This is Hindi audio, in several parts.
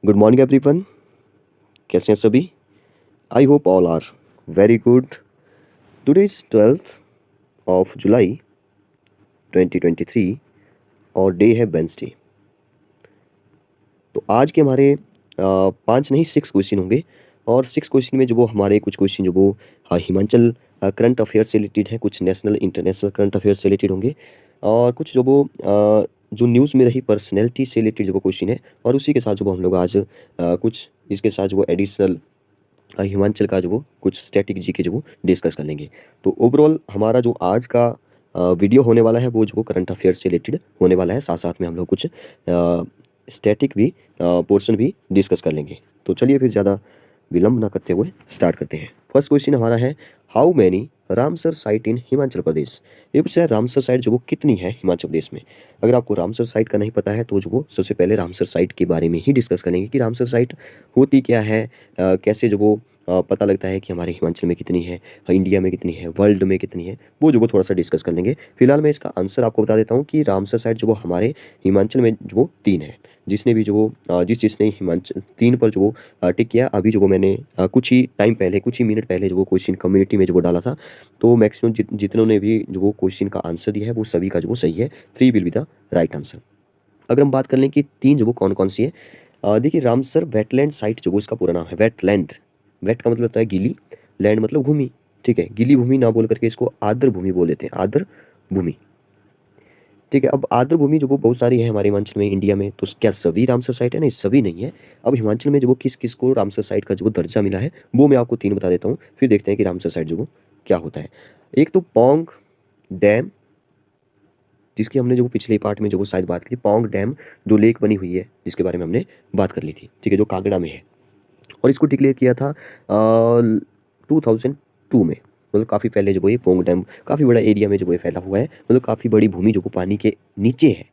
Good morning everyone. कैसे हैं सभी? I hope all are very good. Today is 12th of July 2023 और डे है वेंसडे। तो आज के हमारे 5 नहीं 6 क्वेश्चन होंगे और 6 क्वेश्चन में जो वो हमारे कुछ क्वेश्चन जो वो हिमाचल करंट अफेयर से रिलेटेड है, कुछ नेशनल इंटरनेशनल करंट अफेयर से रिलेटेड होंगे और कुछ जो वो जो न्यूज़ में रही पर्सनैलिटी से रिलेटेड जो वो क्वेश्चन है। और उसी के साथ जो वो हम लोग आज कुछ इसके साथ जो वो एडिशनल हिमाचल का जो वो कुछ स्टैटिक जी के जो वो डिस्कस कर लेंगे। तो ओवरऑल हमारा जो आज का वीडियो होने वाला है वो जो वो करंट अफेयर से रिलेटेड होने वाला है, साथ साथ में हम लोग कुछ स्टैटिक भी पोर्शन भी डिस्कस कर लेंगे। तो चलिए फिर ज़्यादा विलंब ना करते हुए स्टार्ट करते हैं। फर्स्ट क्वेश्चन हमारा है, हाउ मैनी रामसर साइट इन हिमाचल प्रदेश। ये पूछा है रामसर साइट जो वो कितनी है हिमाचल प्रदेश में। अगर आपको रामसर साइट का नहीं पता है तो जो वो सबसे पहले रामसर साइट के बारे में ही डिस्कस करेंगे कि रामसर साइट होती क्या है, कैसे जो वो पता लगता है कि हमारे हिमाचल में कितनी है, इंडिया में कितनी है, वर्ल्ड में कितनी है, वो जो वो थोड़ा सा डिस्कस कर लेंगे। फिलहाल मैं इसका आंसर आपको बता देता हूँ कि रामसर साइट जो वो हमारे हिमाचल में जो वो 3 है। जिसने भी जो वो जिसने हिमाचल 3 पर जो वो टिक किया, अभी जो वो मैंने कुछ ही टाइम पहले, कुछ ही मिनट पहले जो वो क्वेश्चन कम्युनिटी में जो वो डाला था, तो मैक्सिमम जितनों ने भी जो वो क्वेश्चन का आंसर दिया है वो सभी का जो वो सही है। 3 will be the right answer. अगर हम बात कर लें कि 3 जो वो कौन कौन सी है, देखिए रामसर वेटलैंड साइट जो वो इसका पूरा नाम है वेटलैंड। वेट का मतलब होता है गीली, लैंड मतलब भूमि, ठीक है। गीली भूमि ना बोल करके इसको आर्द्र भूमि बोल देते हैं, आर्द्र भूमि, ठीक है। अब आर्द्र भूमि जो वो बहुत सारी है हमारे हिमाचल में, इंडिया में, तो क्या सभी रामसर साइट है? नहीं, सभी नहीं है। अब हिमाचल में जो वो किस किस को रामसर साइट का जो वो दर्जा मिला है वो मैं आपको 3 बता देता हूँ, फिर देखते हैं कि रामसर साइट जो वो क्या होता है। एक तो पौंग डैम, जिसकी हमने जो पिछले पार्ट में जो वो शायद बात की, पौंग डैम जो लेक बनी हुई है जिसके बारे में हमने बात कर ली थी, ठीक है, जो कांगड़ा में है। और इसको डिक्लेयर किया था 2002 में, मतलब काफ़ी पहले जो वो ये पोंग डैम काफ़ी बड़ा एरिया में जो वो ये फैला हुआ है, मतलब काफ़ी बड़ी भूमि जो वो पानी के नीचे है,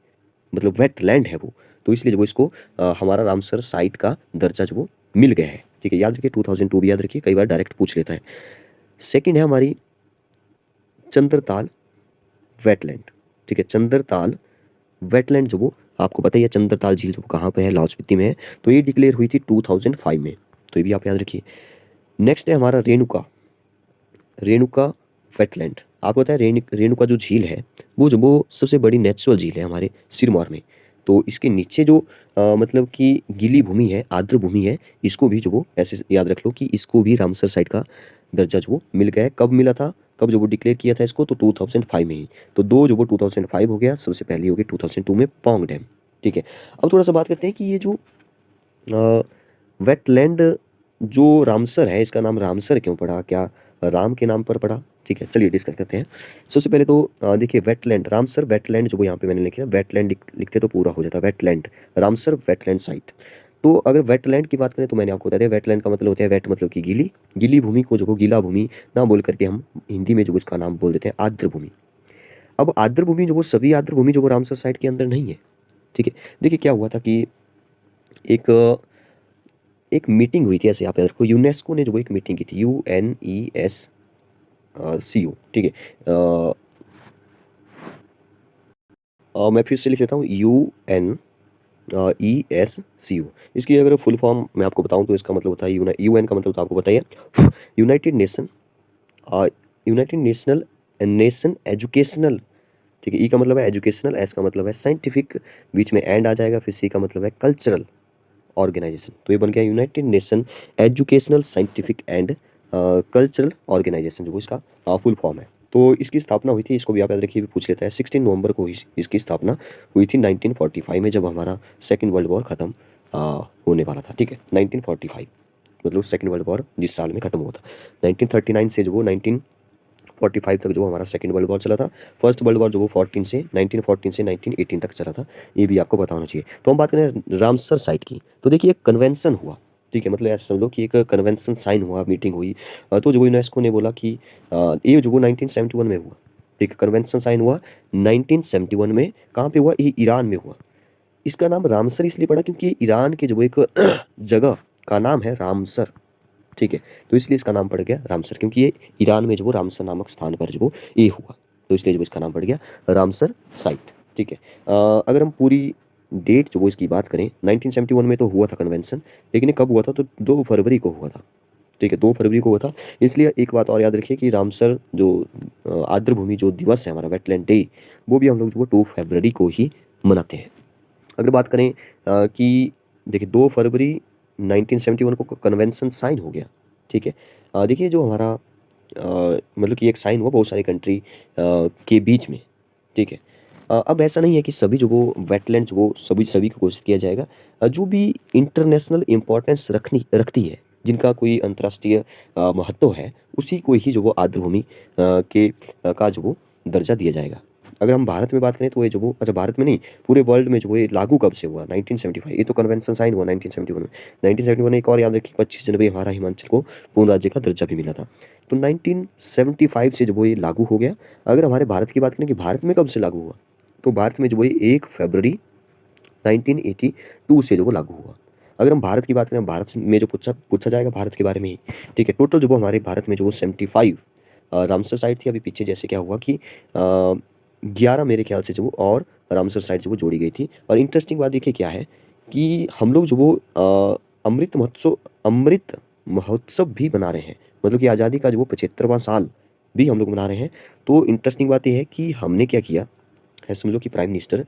मतलब वेट लैंड है वो। तो इसलिए जो वो इसको हमारा रामसर साइट का दर्जा जो वो मिल गया है, ठीक है। याद रखिए 2002 भी याद रखिए, कई बार डायरेक्ट पूछ लेता है। सेकेंड है हमारी चंद्रताल वेटलैंड, ठीक है। चंद्रताल वेटलैंड जो वो आपको पता ही है, चंद्रताल झील जो कहाँ पे है, लाहौल स्पीति में है। तो ये डिक्लेयर हुई थी 2005 में, तो ये भी आप याद रखिए। नेक्स्ट है हमारा रेणुका, रेणुका वेटलैंड। आपको पता है रेणुका जो झील है वो जो वो सबसे बड़ी नेचुरल झील है हमारे सिरमौर में। तो इसके नीचे जो मतलब कि गीली भूमि है, आर्द्र भूमि है, इसको भी जो वो ऐसे याद रख लो कि इसको भी रामसर साइट का दर्जा जो वो मिल गया है। कब मिला था, कब जो वो डिक्लेयर किया था इसको, तो 2005 में ही। तो 2 जो वो 2005 हो गया, सबसे पहले हो गया 2002 में पौंग डैम, ठीक है। अब थोड़ा सा बात करते हैं कि ये जो वेटलैंड जो रामसर है, इसका नाम रामसर क्यों पड़ा, क्या राम के नाम पर पड़ा, ठीक है। चलिए डिस्कस करते हैं। सबसे पहले तो देखिए वेटलैंड, रामसर वेटलैंड जो वो यहाँ पे मैंने लिखा है, वेटलैंड लिखते तो पूरा हो जाता, वेटलैंड, रामसर वेटलैंड साइट। तो अगर वेटलैंड की बात करें तो मैंने आपको बता दिया, वेटलैंड का मतलब होता है, वेट मतलब कि गीली, गीली भूमि को जो वो गीला भूमि ना बोल करके हम हिंदी में जो इसका नाम बोल देते हैं आर्द्र भूमि। अब आर्द्र भूमि जो वो सभी आर्द्र भूमि जो वो रामसर साइट के अंदर नहीं है, ठीक है। देखिए क्या हुआ था कि एक एक मीटिंग हुई थी, ऐसे आप याद रखो, यूनेस्को ने जो वो एक मीटिंग की थी, UNESCO, ठीक है। मैं फिर से लिख लेता हूँ, UNESCO। इसकी अगर फुल फॉर्म मैं आपको बताऊँ तो इसका मतलब होता है UN का मतलब तो आपको बताइए, United nation, United national nation educational, ठीक है। ई का मतलब है एजुकेशनल, एस का मतलब है साइंटिफिक, बीच में एंड आ जाएगा, फिर सी का मतलब है कल्चरल ऑर्गेनाइजेशन। तो ये बन गया United Nation Educational Scientific and Cultural Organization, जो इसका फुल फॉर्म है। तो इसकी स्थापना हुई थी, इसको भी आप याद रखिए, भी पूछ लेता है, 16 नवंबर को इसकी स्थापना हुई थी 1945 में, जब हमारा सेकेंड वर्ल्ड वॉर खत्म होने वाला था, ठीक है। 1945 मतलब सेकेंड वर्ल्ड वॉर जिस साल में खत्म हुआ था, 1939 से जो वो 1945 तक जो हमारा सेकेंड वर्ल्ड वॉर चला था। फर्स्ट वर्ल्ड वॉर जो वो 1914 से 1918 तक चला था, ये भी आपको पता होना चाहिए। तो हम बात करें रामसर साइट की, तो देखिए एक कन्वेंशन हुआ, ठीक है, मतलब ऐसा समझ लो कि एक कन्वेंशन साइन हुआ, मीटिंग हुई। तो जो यूनेस्को ने बोला कि ये जो वो 1971 में हुआ, ठीक है, कन्वेंशन साइन हुआ 1971 में। कहाँ पे हुआ? ये ईरान में हुआ। इसका नाम रामसर इसलिए पड़ा क्योंकि ईरान के जो एक जगह का नाम है रामसर, ठीक है। तो इसलिए इसका नाम पड़ गया रामसर, क्योंकि ये ईरान में जो वो रामसर नामक स्थान पर जो वो ये हुआ, तो इसलिए जो इसका नाम पड़ गया रामसर साइट, ठीक है। अगर हम पूरी डेट जो वो इसकी बात करें 1971 में तो हुआ था कन्वेंशन, लेकिन ये कब हुआ था तो 2 फरवरी को हुआ था। ठीक है, 2 फरवरी को हुआ था। इसलिए एक बात और याद रखिए कि रामसर जो आर्द्र भूमि जो दिवस है हमारा वेटलैंड डे, वो भी हम लोग जो 2 फरवरी को ही मनाते हैं। अगर बात करें कि देखिए 2 फरवरी 1971 को कन्वेंशन साइन हो गया। ठीक है, देखिए जो हमारा मतलब कि एक साइन हुआ बहुत सारी कंट्री के बीच में। ठीक है, अब ऐसा नहीं है कि सभी जो वो वेटलैंड्स वो सभी सभी को घोषित किया जाएगा। जो भी इंटरनेशनल इम्पोर्टेंस रखती है, जिनका कोई अंतर्राष्ट्रीय महत्व है, उसी को ही जो वो आर्द्र भूमि का जो वो दर्जा दिया जाएगा। अगर हम भारत में बात करें तो ये जो वो अच्छा भारत में नहीं, पूरे वर्ल्ड में जो ये लागू कब से हुआ 1975, ये तो कन्वेंशन साइन हुआ 1971 में। 1971 में एक और याद रखिए 25 जनवरी हमारा हिमाचल को पूर्ण राज्य का दर्जा भी मिला था। तो 1975 से जो वो ये लागू हो गया। अगर हमारे भारत की बात करें कि भारत में कब से लागू हुआ, तो भारत में जो वो 1 फरवरी 1982 से जो वो लागू हुआ। अगर हम भारत की बात करें, भारत में जो पूछा पूछा जाएगा भारत के बारे में ही। ठीक है, टोटल जो वो हमारे भारत में जो वो 75 रामसर साइट थी। अभी पीछे जैसे क्या हुआ कि 11 मेरे ख्याल से जो वो और रामसर साइट जो वो जोड़ी गई थी। और इंटरेस्टिंग बात देखिए क्या है कि हम लोग जो वो अमृत महोत्सव भी मना रहे हैं, मतलब कि आज़ादी का जो वो 75वां साल भी हम लोग मना रहे हैं। तो इंटरेस्टिंग बात ये है कि हमने क्या किया है, समझ लो कि प्राइम मिनिस्टर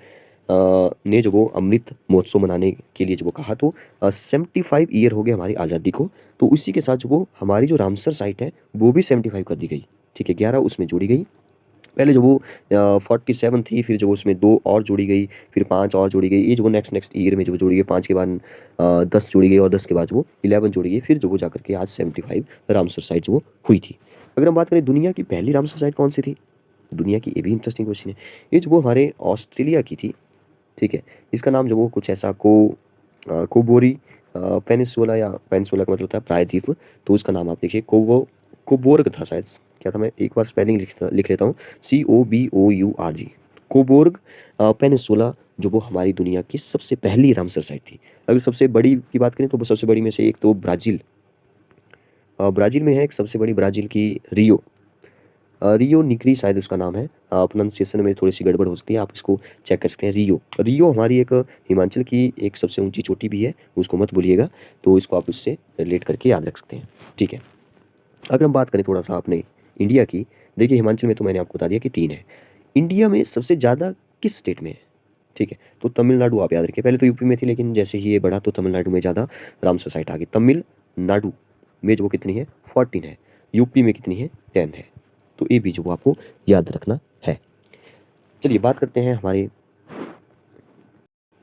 ने जो वो अमृत महोत्सव मनाने के लिए जो वो कहा, तो 75 ईयर हो गए हमारी आज़ादी को। तो उसी के साथ जो वो हमारी जो रामसर साइट है वो भी 75 कर दी गई। ठीक है, 11 उसमें जोड़ी गई। पहले जो वो 47 थी, फिर जो वो उसमें 2 और जोड़ी गई, फिर 5 और जोड़ी गई। ये जो वो नेक्स्ट नेक्स्ट ईयर में जो वो जोड़ी गई, 5 के बाद 10 जोड़ी गई और 10 के बाद जो वो 11 जोड़ी गई, फिर जो वो जाकर के आज 75 रामसर साइट जो वो हुई थी। अगर हम बात करें दुनिया की पहली रामसर साइट कौन सी थी दुनिया की, ये भी इंटरेस्टिंग क्वेश्चन है। ये जो वो हमारे ऑस्ट्रेलिया की थी। ठीक है, इसका नाम जो वो कुछ ऐसा कोबोरी पेनिसुला, या पेनिसुला का मतलब होता है प्रायद्वीप। तो उसका नाम आप देखिए कोबोर्ग था शायद। क्या था, मैं एक बार स्पेलिंग लिख लेता हूँ, COBOURG। कोबोर्ग पेनिसुला जो वो हमारी दुनिया की सबसे पहली रामसर साइट थी। अगर सबसे बड़ी की बात करें तो वो सबसे बड़ी में से एक तो ब्राज़ील में है एक सबसे बड़ी, ब्राज़ील की रियो निग्री शायद उसका नाम है। प्रोनाउंसिएशन में थोड़ी सी गड़बड़ हो सकती है, आप इसको चेक कर सकते हैं। रियो हमारी एक हिमाचल की एक सबसे ऊंची चोटी भी है, उसको मत भूलिएगा। तो इसको आप उससे रिलेट करके याद रख सकते हैं। ठीक है, अगर हम बात करें थोड़ा सा अपने इंडिया की, देखिए हिमाचल में तो मैंने आपको बता दिया कि 3 है। इंडिया में सबसे ज़्यादा किस स्टेट में है? ठीक है, तो तमिलनाडु आप याद रखिए। पहले तो यूपी में थी, लेकिन जैसे ही ये बढ़ा तो तमिलनाडु में ज़्यादा रामसर साइट आ गई। तमिलनाडु में जो वो कितनी है, 14 है। यूपी में कितनी है, 10 है। तो ये भी जो वो आपको याद रखना है। चलिए बात करते हैं हमारे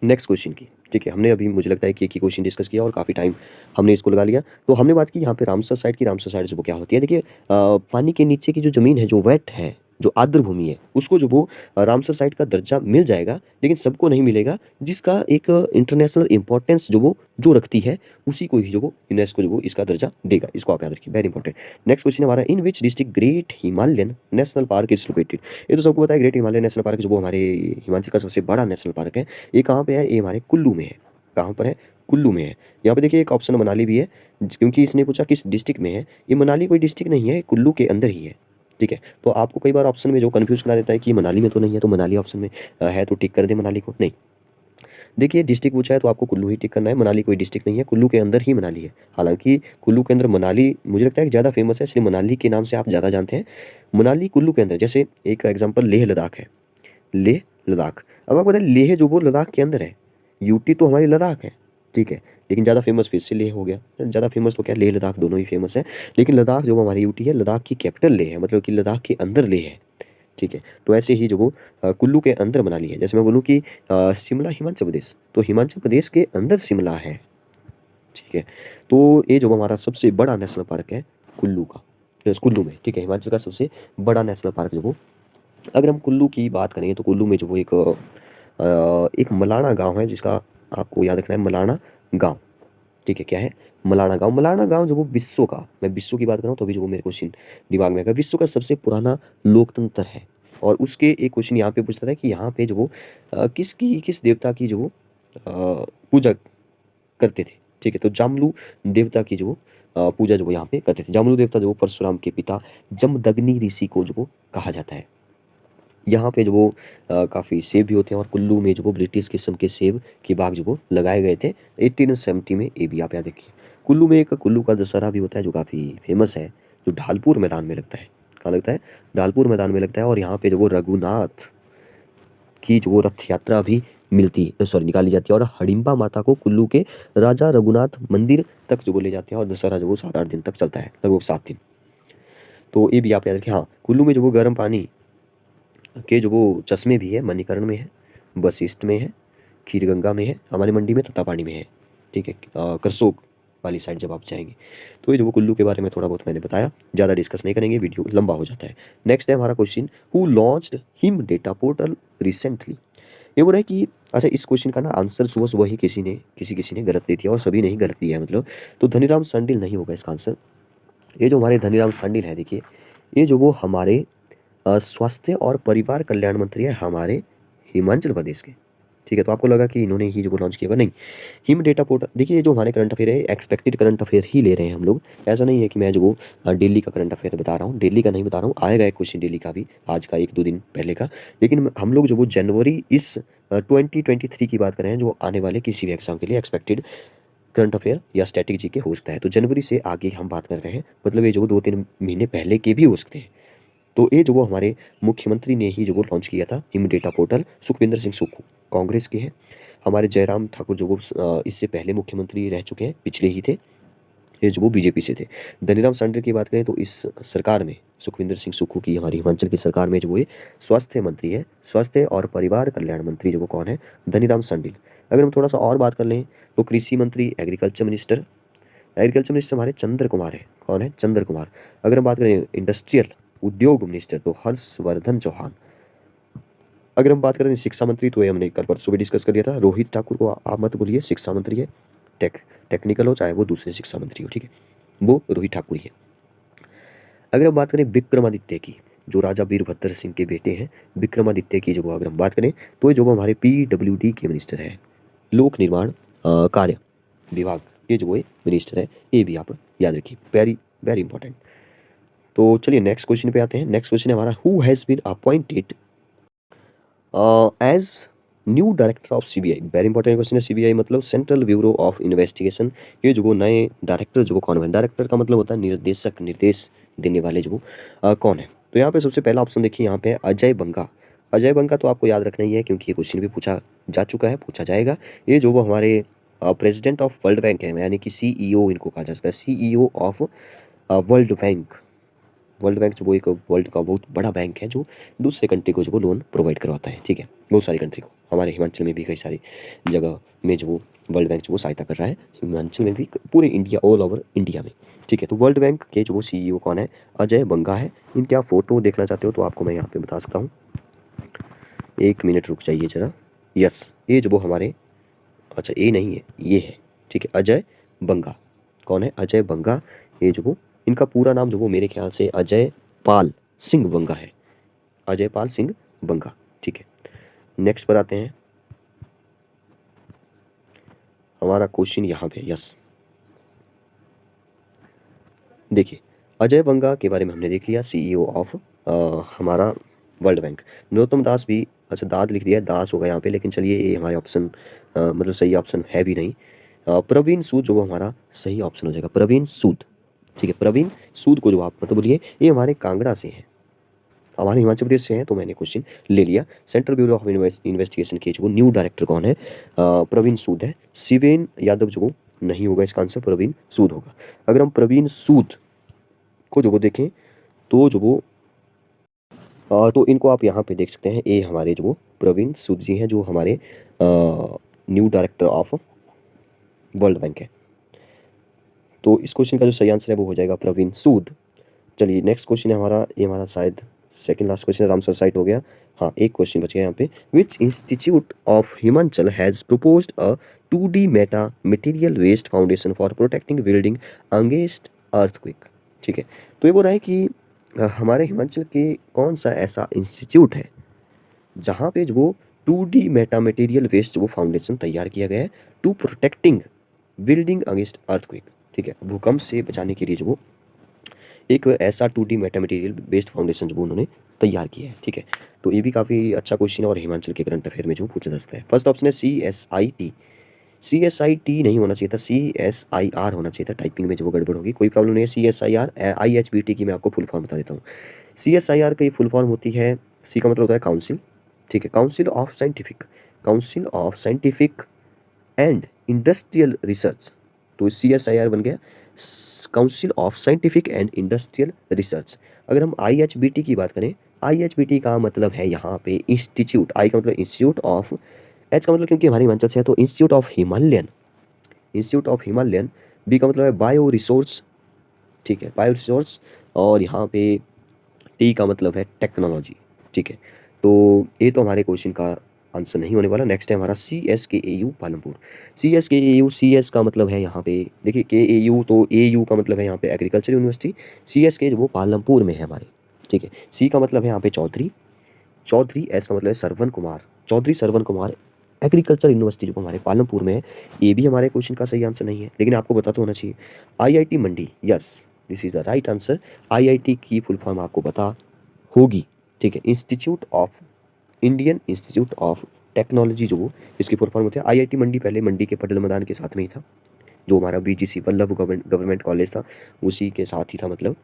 नेक्स्ट क्वेश्चन की। ठीक है, हमने अभी मुझे लगता है कि एक ही क्वेश्चन डिस्कस किया और काफ़ी टाइम हमने इसको लगा लिया। तो हमने बात की यहाँ पे रामसर साइट की। रामसर साइट जो वो क्या होती है, देखिए पानी के नीचे की जो ज़मीन है, जो वेट है, जो आर्द्र भूमि है, उसको जो वो रामसर साइट का दर्जा मिल जाएगा, लेकिन सबको नहीं मिलेगा। जिसका एक इंटरनेशनल इंपॉर्टेंस जो वो जो रखती है, उसी को ही जो वो यूनेस्को जो वो इसका दर्जा देगा। इसको आप याद रखिए, वेरी इंपॉर्टेंट। नेक्स्ट क्वेश्चन हमारा, in which district great Himalayan national park is located. ये तो सबको पता है, ग्रेट हिमालयन नेशनल पार्क जो वो हमारे हिमाचल का सबसे बड़ा नेशनल पार्क है। ये कहाँ पे है, ये हमारे कुल्लू में है। कहाँ पर है, कुल्लू में है। यहाँ पे देखिए एक ऑप्शन मनाली भी है, क्योंकि इसने पूछा किस डिस्ट्रिक्ट में है। ये मनाली कोई डिस्ट्रिक्ट नहीं है, कुल्लू के अंदर ही है। ठीक है, तो आपको कई बार ऑप्शन में जो कंफ्यूज करा देता है कि मनाली में तो नहीं है, तो मनाली ऑप्शन में है तो टिक कर दे मनाली को। नहीं, देखिए डिस्ट्रिक्ट पूछा है तो आपको कुल्लू ही टिक करना है। मनाली कोई डिस्ट्रिक्ट नहीं है, कुल्लू के अंदर ही मनाली है। हालांकि कुल्लू के अंदर मनाली मुझे लगता है कि ज़्यादा फेमस है, इसलिए मनाली के नाम से आप ज़्यादा जानते हैं। मनाली कुल्लू के अंदर, जैसे एक एग्जाम्पल लेह लद्दाख है। लेह लद्दाख, अब आपको पता है लेह जो वो लद्दाख के अंदर है। यूटी तो हमारी लद्दाख है। ठीक है, लेकिन ज़्यादा फेमस फिर से लेह हो गया। ज़्यादा फेमस तो क्या, लेह लद्दाख दोनों ही फेमस है। लेकिन लद्दाख जो हमारी यूटी है, लद्दाख की कैपिटल लेह है, मतलब कि लद्दाख के अंदर लेह है। ठीक है, तो ऐसे ही जो वो कुल्लू के अंदर मनाली है। जैसे मैं बोलूँ कि शिमला हिमाचल प्रदेश, तो हिमाचल प्रदेश के अंदर शिमला है। ठीक है, तो ये जो हमारा सबसे बड़ा नेशनल पार्क है कुल्लू का, कुल्लू में। ठीक है, हिमाचल का सबसे बड़ा नेशनल पार्क जो वो, अगर हम कुल्लू की बात करें तो कुल्लू में जो वो एक मलाना गांव है, जिसका आपको याद रखना है, मलाना गांव। ठीक है, क्या है, मलाना गांव। मलाना गांव जो वो विश्व का, मैं विश्व की बात कर रहा हूँ तो अभी जो वो मेरे क्वेश्चन दिमाग में आएगा, विश्व का सबसे पुराना लोकतंत्र है। और उसके एक क्वेश्चन यहाँ पे पूछता था कि यहाँ पे जो वो किस देवता की जो वो पूजा करते थे। ठीक है, तो जामलू देवता की जो वो पूजा जो वो यहाँ पे करते थे। जामलू देवता जो वो परशुराम के पिता जमदग्नि ऋषि को जो वो कहा जाता है। यहाँ पे जो वो काफ़ी सेब भी होते हैं, और कुल्लू में जो वो ब्रिटिश किस्म के सेब के बाग जो वो लगाए गए थे 1870 में। ये भी आप याद रखिए। कुल्लू में एक कुल्लू का दशहरा भी होता है जो काफ़ी फेमस है, जो ढालपुर मैदान में लगता है। कहाँ लगता है? ढालपुर मैदान में लगता है। और यहाँ पे जो वो रघुनाथ की जो वो रथ यात्रा भी निकाली जाती है, और हडिम्बा माता को कुल्लू के राजा रघुनाथ मंदिर तक जो वो ले जाते हैं, और दशहरा जो वो 7-8 दिन तक चलता है, लगभग 7 दिन। तो ये भी आप याद रखिए। हाँ, कुल्लू में जो वो गर्म पानी के जो वो चश्मे भी है, मणिकर्ण में है, वशिष्ठ में है, खीरगंगा में है, हमारी मंडी में, तत्तापानी में है। ठीक है, करसोग वाली साइड जब आप जाएंगे। तो ये जो वो कुल्लू के बारे में थोड़ा बहुत मैंने बताया, ज़्यादा डिस्कस नहीं करेंगे, वीडियो लंबा हो जाता है। नेक्स्ट है हमारा question, who launched him data portal recently. ये बोल रहा है कि अच्छा, इस क्वेश्चन का ना आंसर सुबह सुबह ही किसी ने गलत दे दिया, और सभी ने ही गलत दिया है मतलब। तो धनीराम शांडिल नहीं होगा इसका आंसर। ये जो हमारे धनीराम शांडिल है, देखिए, ये जो वो हमारे स्वास्थ्य और परिवार कल्याण मंत्री है हमारे हिमाचल प्रदेश के। ठीक है, तो आपको लगा कि इन्होंने ही जो लॉन्च किया होगा, नहीं। हिम डेटा पोर्टल, देखिए ये जो हमारे करंट अफेयर है, एक्सपेक्टेड करंट अफेयर ही ले रहे हैं हम लोग। ऐसा नहीं है कि मैं जो वो दिल्ली का करंट अफेयर बता रहा हूँ, दिल्ली का नहीं बता रहा हूँ। आएगा एक क्वेश्चन दिल्ली का भी, आज का 1-2 दिन पहले का। लेकिन हम लोग जो वो जनवरी इस 2023 की बात कर रहे हैं, जो आने वाले किसी भी एग्जाम के लिए एक्सपेक्टेड करंट अफेयर या स्टैटिक जी के हो सकता है। तो जनवरी से आगे हम बात कर रहे हैं, मतलब ये जो 2-3 महीने पहले के भी हो सकते हैं। तो ये जो वो हमारे मुख्यमंत्री ने ही जो वो लॉन्च किया था हिम डेटा पोर्टल, सुखविंदर सिंह सुक्खू कांग्रेस के हैं। हमारे जयराम ठाकुर जो वो इससे पहले मुख्यमंत्री रह चुके हैं, पिछले ही थे, ये जो वो बीजेपी से थे। धनीराम शांडिल की बात करें तो इस सरकार में, सुखविंदर सिंह सुक्खू की हमारी हिमाचल की सरकार में जो वो स्वास्थ्य मंत्री है, स्वास्थ्य और परिवार कल्याण मंत्री जो वो कौन है? धनीराम शांडिल। अगर हम थोड़ा सा और बात कर लें तो कृषि मंत्री, एग्रीकल्चर मिनिस्टर हमारे चंद्र कुमार है। कौन है? चंद्र कुमार। अगर हम बात करें इंडस्ट्रियल उद्योग मिनिस्टर, तो हर्षवर्धन चौहान। अगर हम बात करें शिक्षा मंत्री, तो ये हमने कल परसों भी डिस्कस कर लिया था, रोहित ठाकुर को आप मत बोलिए, शिक्षा मंत्री है। टेक्निकल हो चाहे वो दूसरे शिक्षा मंत्री हो, ठीक है, वो रोहित ठाकुर ही है। अगर हम बात करें विक्रमादित्य की, जो राजा वीरभद्र सिंह के बेटे हैं, विक्रमादित्य की जो अगर हम बात करें, तो ये जो हमारे PWD के मिनिस्टर है, लोक निर्माण कार्य विभाग, ये जो मिनिस्टर है, ये भी आप याद रखिए, वेरी वेरी इंपॉर्टेंट। तो चलिए नेक्स्ट क्वेश्चन पे आते हैं। नेक्स्ट क्वेश्चन है हमारा, who has been appointed as new director of CBI। Very important question है। CBI मतलब सेंट्रल ब्यूरो ऑफ इन्वेस्टिगेशन। ये जो वो नए डायरेक्टर जो वो कौन है? डायरेक्टर का मतलब होता है निर्देशक, निर्देश देने वाले जो वो कौन है? तो यहाँ पे सबसे पहला ऑप्शन देखिए, यहाँ पे अजय बंगा। अजय बंगा तो आपको याद रखना ही है, क्योंकि ये क्वेश्चन भी पूछा जा चुका है, पूछा जाएगा। ये जो वो हमारे प्रेसिडेंट ऑफ वर्ल्ड बैंक है, यानी कि CEO इनको कहा जाता है, CEO of world bank. World bank जो वो एक वर्ल्ड का बहुत बड़ा बैंक है, जो दूसरे कंट्री को जो वो लोन प्रोवाइड करवाता है। ठीक है, बहुत सारी कंट्री को, हमारे हिमाचल में भी कई सारी जगह में जो वो वर्ल्ड बैंक जो वो सहायता कर रहा है, हिमाचल में भी, पूरे इंडिया, ऑल ओवर इंडिया में। ठीक है, तो वर्ल्ड बैंक के जो वो CEO कौन है? अजय बंगा है। इनके आप फोटो देखना चाहते हो तो आपको मैं यहाँ पे बता सकता हूँ, 1 मिनट रुक जाइए जरा। यस, ये जो वो हमारे, अच्छा ये नहीं है, ये है। ठीक है, अजय बंगा। कौन है? अजय बंगा। ये जो वो, इनका पूरा नाम जो वो मेरे ख्याल से अजय पाल सिंह बंगा है, अजय पाल सिंह बंगा। ठीक है, नेक्स्ट पर आते हैं। हमारा क्वेश्चन यहाँ पे, यस, देखिए, अजय बंगा के बारे में हमने देख लिया, CEO ऑफ हमारा वर्ल्ड बैंक। नरोत्तम दास भी, अच्छा दाद लिख दिया, दास होगा यहाँ पे, लेकिन चलिए ये हमारे ऑप्शन मतलब सही ऑप्शन है भी नहीं। प्रवीण सूद जो वो हमारा सही ऑप्शन हो जाएगा, प्रवीण सूद। ठीक है, प्रवीण सूद को जो आप मतलब बोलिए, ये हमारे कांगड़ा से हैं, हमारे हिमाचल प्रदेश से हैं, तो मैंने क्वेश्चन ले लिया। सेंट्रल ब्यूरो ऑफ इन्वेस्टिगेशन के जो वो न्यू डायरेक्टर कौन है? प्रवीण सूद है। शिवेन यादव जो वो नहीं होगा, इसका आंसर प्रवीण सूद होगा। अगर हम प्रवीण सूद को जो वो देखें, तो जो वो तो इनको आप यहाँ पे देख सकते हैं, ये हमारे जो वो प्रवीण सूद जी हैं, जो हमारे new director of world bank है। तो इस क्वेश्चन का जो सही आंसर है वो हो जाएगा प्रवीण सूद। चलिए नेक्स्ट क्वेश्चन है हमारा, ये हमारा शायद सेकंड लास्ट क्वेश्चन है, रामसर साइट हो गया। हाँ, एक क्वेश्चन बच गया यहाँ पे। Which institute of Himachal has proposed a 2D metamaterial based foundation for protecting building against earthquake. ठीक है, तो ये बोल रहा है कि हमारे हिमाचल के कौन सा ऐसा इंस्टीट्यूट है जहाँ पे जो वो 2D मेटा मटेरियल वेस्ट जो वो फाउंडेशन तैयार किया गया है to protecting building against earthquake. ठीक है, भूकंप से बचाने के लिए जो वो एक ऐसा 2D Meta material based foundation जो वो उन्होंने तैयार किया है, ठीक है। तो ये भी काफ़ी अच्छा क्वेश्चन है और हिमाचल के करंट अफेयर में जो पूछा जा सकता है। फर्स्ट ऑप्शन है CSIT। CSIT नहीं होना चाहिए था, CSIR होना चाहिए था, टाइपिंग में जो वो गड़बड़ होगी, कोई प्रॉब्लम नहीं है। CSIR IHBT की मैं आपको फुल फॉर्म बता देता हूँ। CSIR की फुल फॉर्म होती है, सी का मतलब होता है काउंसिल, ठीक है, council of scientific and industrial research. तो CSIR बन गया council of scientific and industrial research. अगर हम IHBT की बात करें, IHBT का मतलब है यहाँ पे इंस्टीट्यूट, आई का मतलब इंस्टीट्यूट ऑफ, एच का मतलब क्योंकि हमारे हिमाचल से है तो इंस्टीट्यूट ऑफ हिमालयन, बी का मतलब है बायो रिसोर्स, ठीक है, बायो रिसोर्स, और यहाँ पे टी का मतलब है टेक्नोलॉजी, ठीक है। तो ये तो हमारे क्वेश्चन का आंसर नहीं होने वाला। नेक्स्ट है हमारा CSKAU पालमपुर। CSKAU, CS का मतलब है यहाँ पे देखिए KAU, तो AU का मतलब है यहाँ पे एग्रीकल्चर यूनिवर्सिटी, CSK जो वो पालमपुर में है हमारे, ठीक है। C का मतलब है यहाँ पे चौधरी, S का मतलब है सरवन कुमार, चौधरी सरवन कुमार एग्रीकल्चर यूनिवर्सिटी जो हमारे पालमपुर में है। ये भी हमारे क्वेश्चन का सही आंसर नहीं है, लेकिन आपको पता तो होना चाहिए। IIT Mandi, yes, this is the right answer. IIT की फुल फॉर्म आपको पता होगी, ठीक है, इंडियन इंस्टीट्यूट ऑफ टेक्नोलॉजी जो वो इसकी फुल फॉर्म होती है। IIT मंडी पहले मंडी के पटेल मैदान के साथ में ही था, जो हमारा BGC वल्लभ गवर्नमेंट कॉलेज था उसी के साथ ही था मतलब।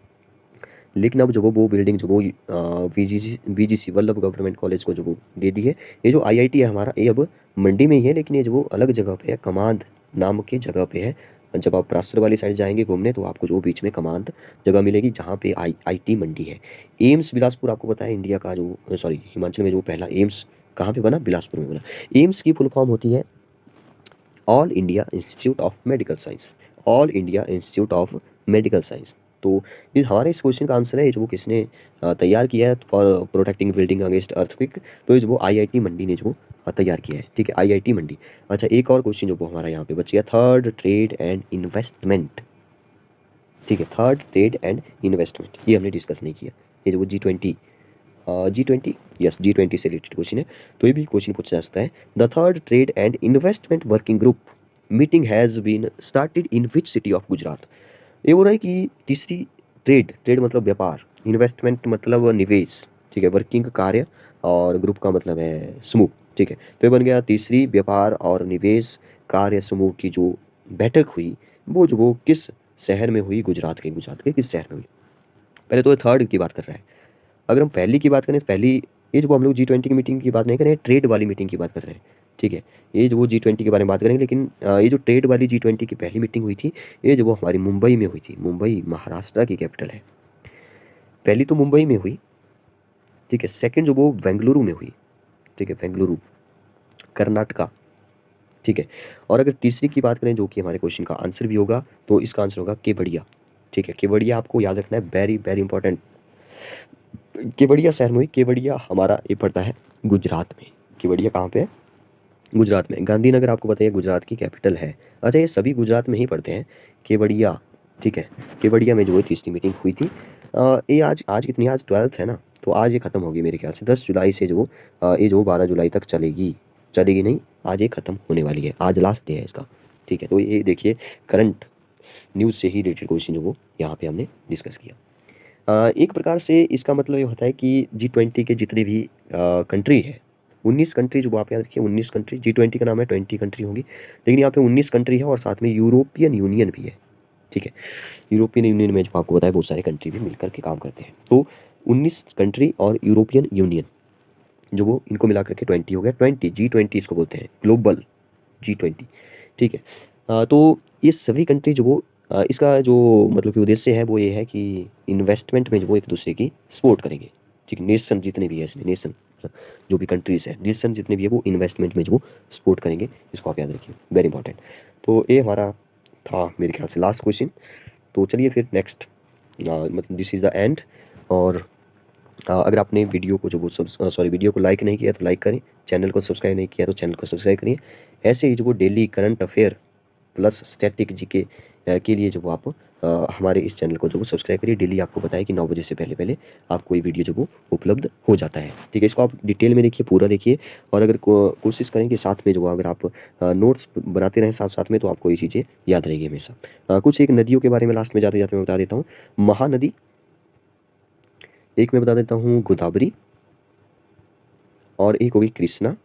लेकिन अब जो वो बिल्डिंग जो वो BGC वल्लभ गवर्नमेंट कॉलेज को जो वो दे दी है। ये जो IIT है हमारा, ये अब मंडी में ही है, लेकिन ये जो वो अलग जगह पे है, कमांद नाम की जगह पे है। जब आप रास्तर वाली साइड जाएंगे घूमने तो आपको जो बीच में कमांद जगह मिलेगी जहाँ पे IIT मंडी है। एम्स बिलासपुर आपको पता है इंडिया का जो, सॉरी, हिमाचल में जो पहला एम्स कहाँ पे बना, बिलासपुर में बना। एम्स की फुल फॉर्म होती है all India institute of medical science, all India institute of medical science. तो ये हमारे इस क्वेश्चन का आंसर है, जो किसने तैयार किया है for protecting building against earthquake, तो ये जो वो IIT मंडी ने जो तैयार किया है, ठीक है, IIT मंडी। अच्छा, एक और क्वेश्चन जो वो हमारा यहाँ पे बच गया, थर्ड ट्रेड एंड इन्वेस्टमेंट, ठीक है, थर्ड ट्रेड एंड इन्वेस्टमेंट, ये हमने डिस्कस नहीं किया। ये जो वो G20, यस, G20 से रिलेटेड क्वेश्चन है, तो ये भी क्वेश्चन पूछा जा सकता है। The third trade and investment working group meeting has been started in which city of Gujarat. ये बोल रहा है कि तीसरी ट्रेड मतलब व्यापार, इन्वेस्टमेंट मतलब निवेश, ठीक है, वर्किंग कार्य, और ग्रुप का मतलब है समूह, ठीक है। तो ये बन गया तीसरी व्यापार और निवेश कार्य समूह की जो बैठक हुई वो जो वो किस शहर में हुई, गुजरात के किस शहर में हुई। पहले तो ये थर्ड की बात कर रहा है। अगर हम पहली की बात करें तो पहली, ये जो हम लोग G20 की मीटिंग की बात नहीं कर रहे हैं, ट्रेड वाली मीटिंग की बात कर रहे हैं, ठीक है। ये जो वो G20 के बारे में बात करेंगे, लेकिन ये जो ट्रेड वाली G20 की पहली मीटिंग हुई थी, ये जो वो हमारी मुंबई में हुई थी। मुंबई महाराष्ट्र की कैपिटल है। पहली तो मुंबई में हुई, ठीक है। सेकंड जो वो बेंगलुरु में हुई, ठीक है, बेंगलुरु कर्नाटका, ठीक है। और अगर तीसरी की बात करें जो कि हमारे क्वेश्चन का आंसर भी होगा, तो इसका आंसर होगा केवड़िया, ठीक है। केवड़िया आपको याद रखना है, वेरी वेरी इंपॉर्टेंट। केवड़िया शहर में हुई। केवड़िया हमारा ये पड़ता है गुजरात में। केवड़िया कहाँ पे है, गुजरात में। गांधीनगर आपको पता है गुजरात की कैपिटल है। अच्छा, ये सभी गुजरात में ही पड़ते हैं। केवड़िया, ठीक है, केवड़िया में जो है तीसरी मीटिंग हुई थी। ये आज आज कितनी, आज 12th है ना, तो आज ये ख़त्म होगी मेरे ख्याल से 10 जुलाई से, जो ये जो 12 जुलाई तक चलेगी नहीं, आज ये ख़त्म होने वाली है, आज लास्ट डे है इसका, ठीक है। तो ये देखिए करंट न्यूज़ से ही रिलेटेड क्वेश्चन जो वो यहाँ पे हमने डिस्कस किया। एक प्रकार से इसका मतलब ये होता है कि G20 के जितने भी कंट्री है, 19 कंट्री, जो आप याद रखिए 19 कंट्री, G20 का नाम है, 20 कंट्री होंगी, लेकिन यहाँ पे 19 कंट्री है और साथ में यूरोपियन यूनियन भी है, ठीक है। यूरोपियन यूनियन में जो आपको पता है बहुत सारे कंट्री भी मिलकर के काम करते हैं, तो 19 कंट्री और यूरोपियन यूनियन जो वो इनको मिला करके 20 हो गया। 20 G20 इसको बोलते हैं, ग्लोबल G20, ठीक है। तो ये सभी कंट्री जो वो इसका जो मतलब कि उद्देश्य है वो ये है कि इन्वेस्टमेंट में जो वो एक दूसरे की सपोर्ट करेंगे, ठीक है। नेशन जितने भी है इसमें, नेशन जो भी कंट्रीज है, नेशन जितने भी है वो इन्वेस्टमेंट में जो सपोर्ट करेंगे, इसको आप याद रखिए, वेरी इंपॉर्टेंट। तो ये हमारा था मेरे ख्याल से लास्ट क्वेश्चन। तो चलिए फिर नेक्स्ट, मतलब दिस इज़ द एंड। और अगर आपने वीडियो को जो वो वीडियो को लाइक नहीं किया तो लाइक करें, चैनल को सब्सक्राइब नहीं किया तो चैनल को सब्सक्राइब करिए। ऐसे ही जो वो daily current affair plus static GK के लिए जो वो आप हमारे इस चैनल को जो वो सब्सक्राइब करिए। डेली आपको बताया कि 9 बजे से पहले पहले आपको ये वीडियो जो वो उपलब्ध हो जाता है, ठीक है। इसको आप डिटेल में देखिए, पूरा देखिए, और अगर कोशिश करें कि साथ में जो अगर आप नोट्स बनाते रहें साथ साथ में, तो आपको ये चीज़ें याद रहेगी हमेशा। कुछ एक नदियों के बारे में लास्ट में जाते जाते मैं बता देता हूँ। महानदी, एक मैं बता देता हूँ गोदावरी, और एक होगी कृष्णा,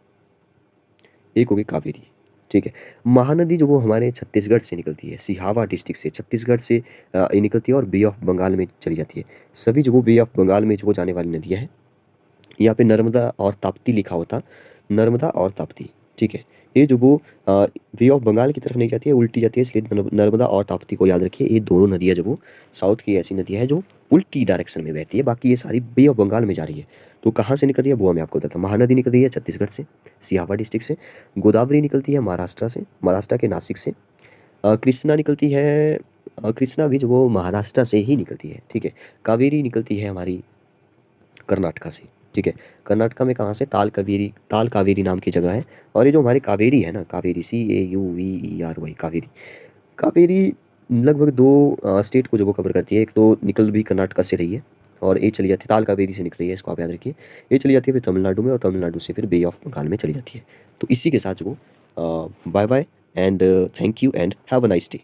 एक होगी कावेरी। ठीक है। महानदी जो वो हमारे छत्तीसगढ़ से निकलती है, सिहावा डिस्ट्रिक्ट से, छत्तीसगढ़ से ये निकलती है और बे ऑफ बंगाल में चली जाती है। सभी जो वो बे ऑफ बंगाल में जो वो जाने वाली नदियाँ हैं, यहाँ पे नर्मदा और ताप्ती लिखा होता, नर्मदा और ताप्ती। ठीक है। ये जो वो वे ऑफ बंगाल की तरफ नहीं जाती है, उल्टी जाती है, इसलिए नर्मदा और ताप्ती को याद रखिए। ये दोनों नदियाँ जो वो साउथ की ऐसी नदियाँ हैं जो उल्टी डायरेक्शन में बहती है, बाकी ये सारी बे ऑफ बंगाल में जा रही है। तो कहाँ से निकलती है वो मैं आपको बताता हूँ। महानदी निकलती है छत्तीसगढ़ से, सिहावा डिस्ट्रिक्ट से। गोदावरी निकलती है महाराष्ट्र से, महाराष्ट्र के नासिक से। कृष्णा निकलती है, कृष्णा भी जो वो महाराष्ट्र से ही निकलती है। ठीक है। कावेरी निकलती है हमारी कर्नाटका से। ठीक है। कर्नाटका में कहाँ से, ताल कावेरी नाम की जगह है। और ये जो हमारी कावेरी है ना, कावेरी, CAUVERY, कावेरी, कावेरी लगभग दो स्टेट को जो वो कवर करती है। एक तो निकल भी कर्नाटका से रही है, और ये चली जाती है, ताल कावेरी से निकल रही है, इसको आप याद रखिए। ये चली जाती है फिर तमिलनाडु में, और तमिलनाडु से फिर बे ऑफ बंगाल में चली जाती है। तो इसी के साथ जो bye bye and thank you and have a nice day.